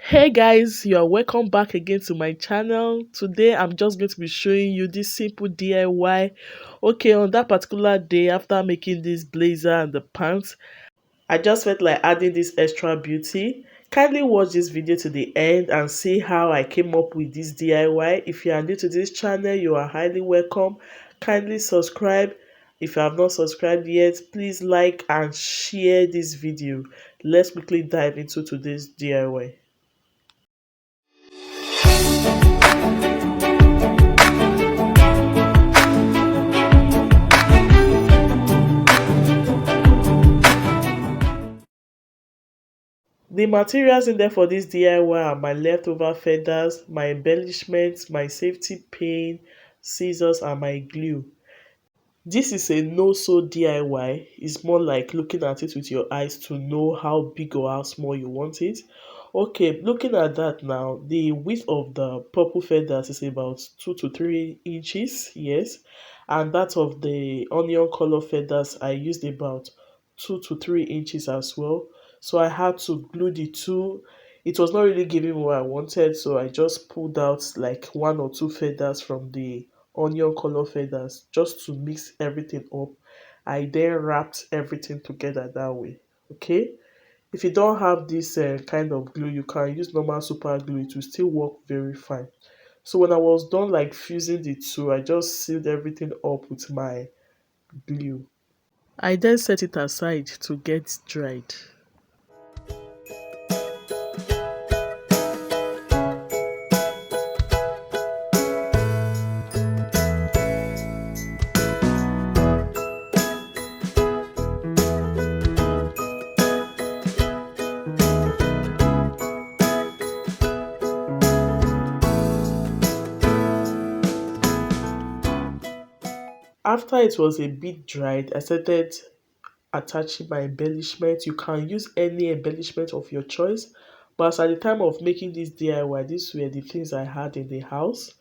Hey guys, you are welcome back again to my channel. Today I'm just going to be showing you this simple DIY. Okay, on that particular day after making this blazer and the pants, I just felt like adding this extra beauty. Kindly watch this video to the end and see how I came up with this DIY. If you are new to this channel, you are highly welcome. Kindly subscribe. If you have not subscribed yet, please like and share this video. Let's quickly dive into today's DIY. The materials in there for this DIY are my leftover feathers, my embellishments, my safety pin, scissors, and my glue. This is a no-sew DIY. It's more like looking at it with your eyes to know how big or how small you want it. Okay, looking at that now, the width of the purple feathers is about 2 to 3 inches, yes. And that of the onion color feathers, I used about 2 to 3 inches as well. So I had to glue the two. It was not really giving me what I wanted, so I just pulled out like one or two feathers from the onion color feathers just to mix everything up. I then wrapped everything together that way. Okay, if you don't have this kind of glue, you can use normal super glue. It will still work very fine. So when I was done like fusing the two, I just sealed everything up with my glue. I then set it aside to get dried. After it was a bit dried, I started attaching my embellishment. You can use any embellishment of your choice, but as at the time of making this DIY, these were the things I had in the house.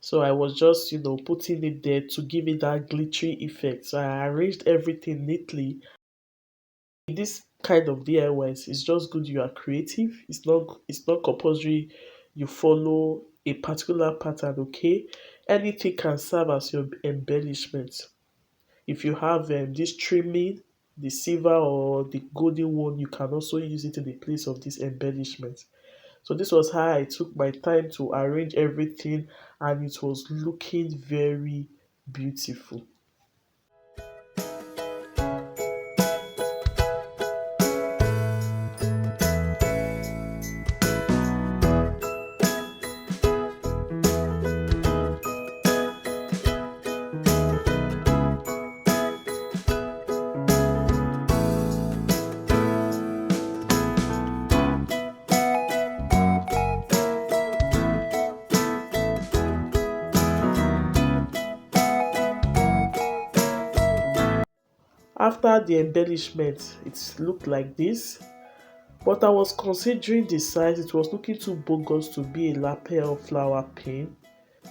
So I was just, putting it there to give it that glittery effect. So I arranged everything neatly. This kind of DIYs, it's just good you are creative. It's not compulsory you follow a particular pattern, okay? Anything can serve as your embellishment. If you have this trimming, the silver or the golden one, you can also use it in the place of this embellishment. So this was how I took my time to arrange everything, and it was looking very beautiful. After the embellishment, it looked like this. But I was considering the size. It was looking too bogus to be a lapel flower pin.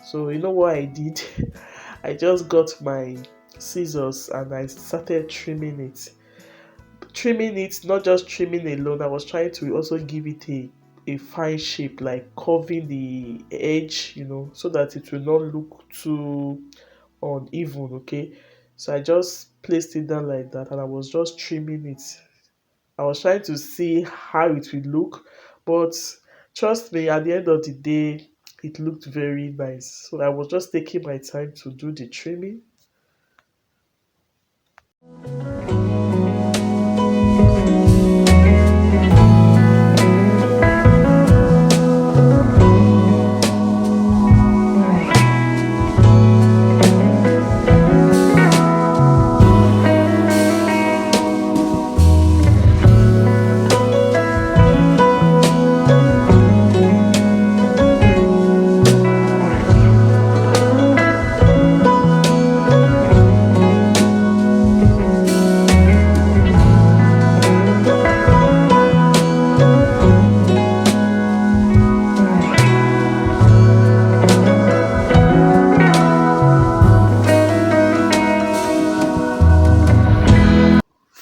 So you know what I did? I just got my scissors and I started trimming it. Trimming it, not just trimming alone, I was trying to also give it a fine shape, like curving the edge, so that it will not look too uneven, okay? So I just placed it down like that and I was just trimming it. I was trying to see how it would look, but trust me, at the end of the day, it looked very nice. So I was just taking my time to do the trimming.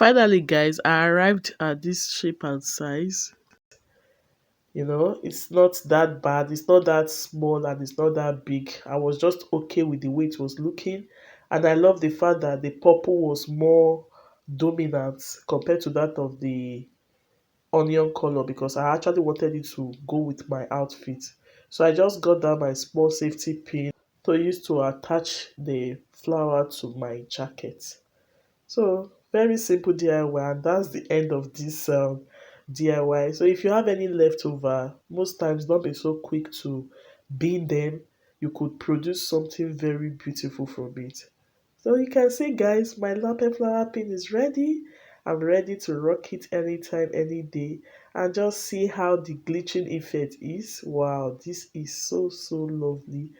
Finally, guys, I arrived at this shape and size. It's not that bad, it's not that small, and it's not that big. I was just okay with the way it was looking. And I love the fact that the purple was more dominant compared to that of the onion color, because I actually wanted it to go with my outfit. So I just got that my small safety pin to use to attach the flower to my jacket. So very simple DIY, and that's the end of this DIY. So if you have any leftover, most times don't be so quick to bin them. You could produce something very beautiful from it. So you can see, guys, my Lapel Flower Pin is ready. I'm ready to rock it anytime, any day, and just see how the glitching effect is. Wow, this is so so lovely.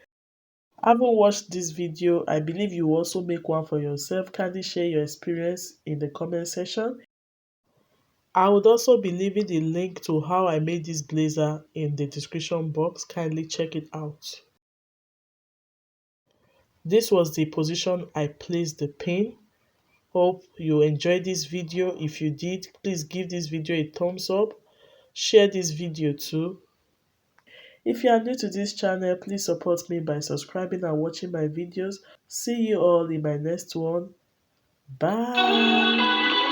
Haven't watched this video, I believe you will also make one for yourself. Kindly share your experience in the comment section. I would also be leaving the link to how I made this blazer in the description box. Kindly check it out. This was the position I placed the pin. Hope you enjoyed this video. If you did, please give this video a thumbs up. Share this video too. If you are new to this channel, please support me by subscribing and watching my videos. See you all in my next one. Bye.